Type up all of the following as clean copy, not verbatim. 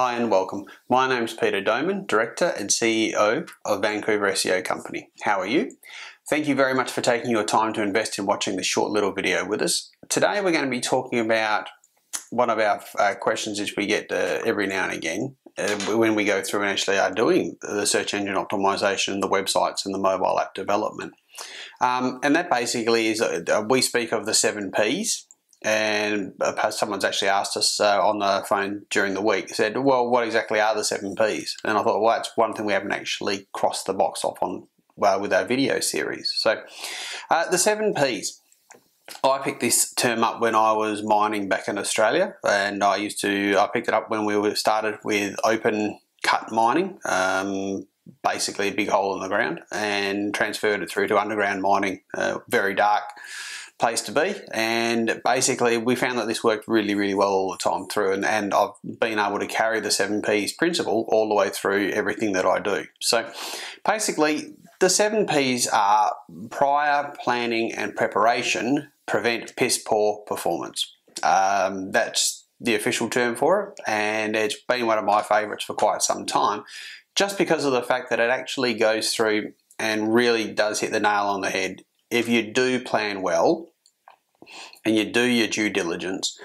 Hi and welcome. My name's Peter Doman, Director and CEO of Vancouver SEO Company. How are you? Thank you very much for taking your time to invest in watching this short little video with us. Today we're going to be talking about one of our questions which we get every now and again when we go through and actually are doing the search engine optimization, the websites and the mobile app development. And that basically is, we speak of the 7 Ps. And someone's actually asked us on the phone during the week, said, well, what exactly are the 7 Ps? And I thought, well, that's one thing we haven't actually crossed the box off on with our video series. So the 7 Ps, I picked this term up when I was mining back in Australia, and I picked it up when we started with open cut mining, basically a big hole in the ground, and transferred it through to underground mining, very dark place to be, and basically we found that this worked really well all the time through, and I've been able to carry the 7 Ps principle all the way through everything that I do. So basically the 7 Ps are prior, planning and preparation prevent piss poor performance. That's the official term for it, and it's been one of my favorites for quite some time, just because of the fact that it actually goes through and really does hit the nail on the head. If you do plan well and you do your due diligence,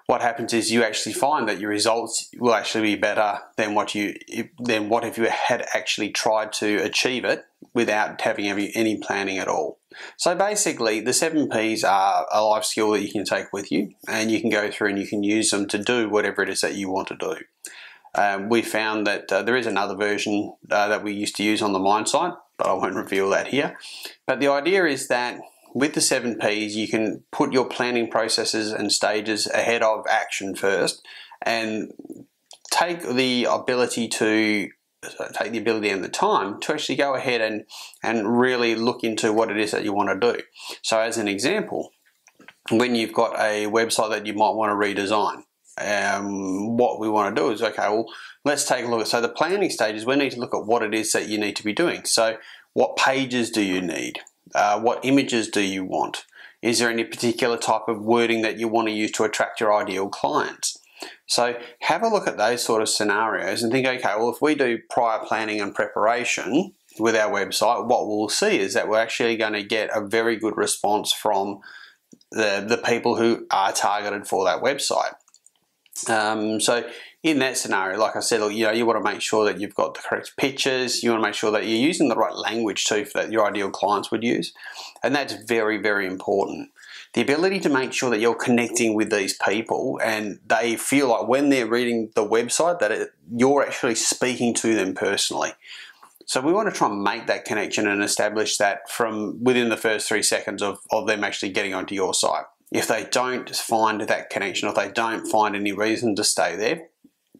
what happens is you actually find that your results will actually be better than what if you had actually tried to achieve it without having any planning at all. So basically the 7 Ps are a life skill that you can take with you, and you can go through and you can use them to do whatever it is that you want to do. We found that there is another version that we used to use on the mine site, but I won't reveal that here. But the idea is that with the 7 Ps, you can put your planning processes and stages ahead of action first, and take the ability and the time to actually go ahead and really look into what it is that you want to do. So as an example, when you've got a website that you might want to redesign, what we want to do is, okay, well, let's take a look at, so the planning stages, we need to look at what it is that you need to be doing. So what pages do you need? What images do you want? Is there any particular type of wording that you want to use to attract your ideal clients? So have a look at those sort of scenarios and think, okay, well, if we do prior planning and preparation with our website, what we'll see is that we're actually going to get a very good response from the people who are targeted for that website. So in that scenario, like I said, you want to make sure that you've got the correct pictures. You want to make sure that you're using the right language too that your ideal clients would use, and that's very important. The ability to make sure that you're connecting with these people and they feel like when they're reading the website that you're actually speaking to them personally. So we want to try and make that connection and establish that from within the first 3 seconds of them actually getting onto your site. If they don't find that connection, or if they don't find any reason to stay there,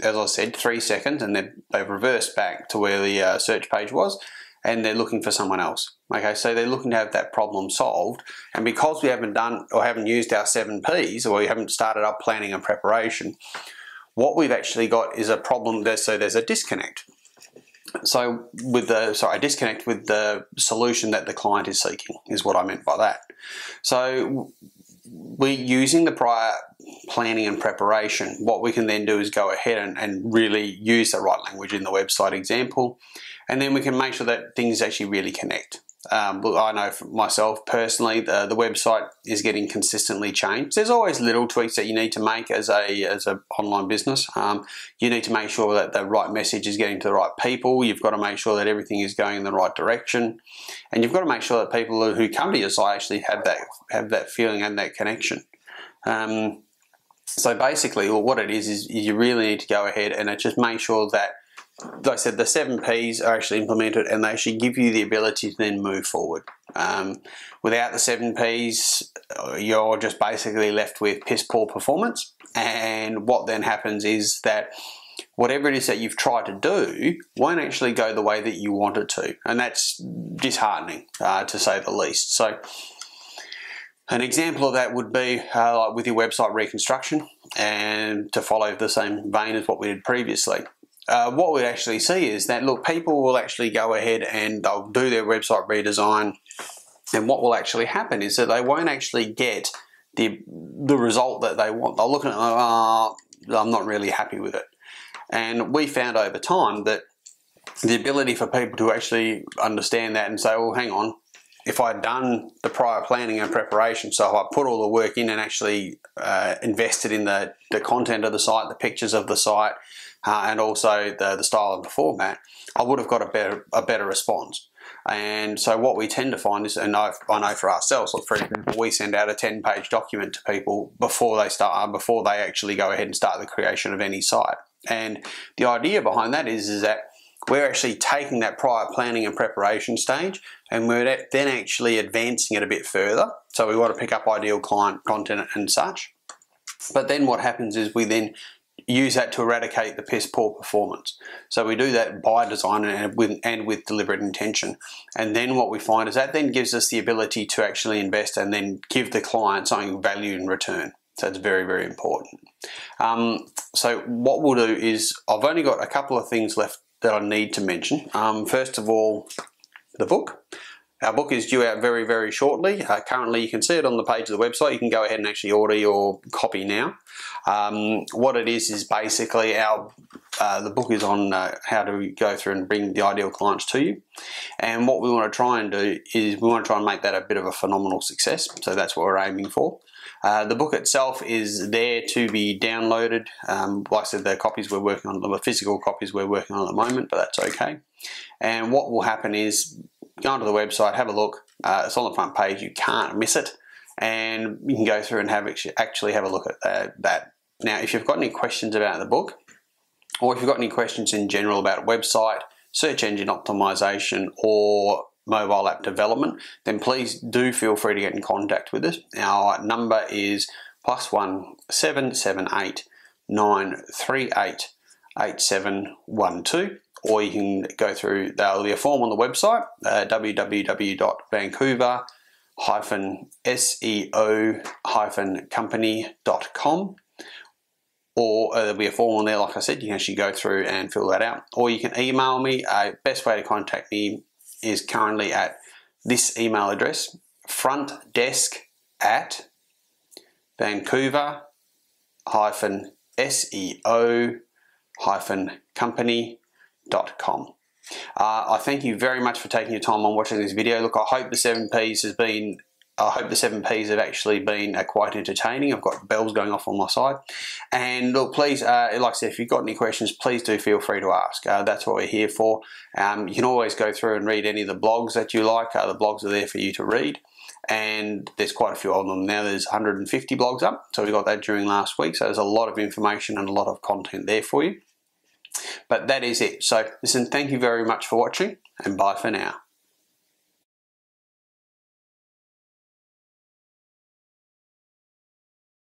as I said, 3 seconds, and then they've reversed back to where the search page was, and they're looking for someone else. Okay, so they're looking to have that problem solved, and because we haven't done or haven't used our 7 Ps, or we haven't started up planning and preparation, what we've actually got is a problem there. So there's a disconnect. So a disconnect with the solution that the client is seeking is what I meant by that. So we're using the prior planning and preparation. What we can then do is go ahead and really use the right language in the website example, and then we can make sure that things actually really connect. I know for myself personally, the website is getting consistently changed. There's always little tweaks that you need to make as a online business. You need to make sure that the right message is getting to the right people. You've got to make sure that everything is going in the right direction, and you've got to make sure that people who come to your site actually have that feeling and that connection. So basically, what it is you really need to go ahead and just make sure that, like I said, the 7 Ps are actually implemented and they actually give you the ability to then move forward. Without the 7 Ps, you're just basically left with piss poor performance, and what then happens is that whatever it is that you've tried to do won't actually go the way that you want it to, and that's disheartening to say the least. So an example of that would be like with your website reconstruction, and to follow the same vein as what we did previously. What we'd actually see is that, look, people will actually go ahead and they'll do their website redesign, and what will actually happen is that they won't actually get the result that they want. They'll look at it and I'm not really happy with it. And we found over time that the ability for people to actually understand that and say, well, hang on, if I'd done the prior planning and preparation, so if I put all the work in and actually invested in the content of the site, the pictures of the site, and also the style of the format, I would have got a better response. And so what we tend to find is, and I know for ourselves, like for example, we send out a 10-page document to people before they actually go ahead and start the creation of any site. And the idea behind that is that we're actually taking that prior planning and preparation stage, and we're then actually advancing it a bit further. So we want to pick up ideal client content and such. But then what happens is we then use that to eradicate the piss poor performance. So we do that by design and with deliberate intention. And then what we find is that then gives us the ability to actually invest and then give the client something of value in return. So it's very, very important. So what we'll do is, I've only got a couple of things left that I need to mention. First of all, the book. Our book is due out very, very shortly. Currently, you can see it on the page of the website. You can go ahead and actually order your copy now. What it is basically the book is on how to go through and bring the ideal clients to you. And what we want to try and do is we want to try and make that a bit of a phenomenal success. So that's what we're aiming for. The book itself is there to be downloaded. Like I said, the copies we're working on, the physical copies we're working on at the moment, but that's okay. And what will happen is, go onto the website, have a look. It's on the front page. You can't miss it, and you can go through and actually have a look at that. Now, if you've got any questions about the book, or if you've got any questions in general about a website, search engine optimization, or mobile app development, then please do feel free to get in contact with us. Our number is +1 778 938 8712. Or you can go through, there'll be a form on the website, www.vancouver-seo-company.com, or there'll be a form on there, like I said, you can actually go through and fill that out. Or you can email me. Best way to contact me is currently at this email address, frontdesk@vancouver-seo-company.com. I thank you very much for taking your time on watching this video. Look, I hope the 7 Ps have actually been quite entertaining. I've got bells going off on my side. And look, please, like I said, if you've got any questions, please do feel free to ask. That's what we're here for. You can always go through and read any of the blogs that you like. The blogs are there for you to read. And there's quite a few of them now. There's 150 blogs up. So we got that during last week. So there's a lot of information and a lot of content there for you. But that is it. So listen, thank you very much for watching, and bye for now.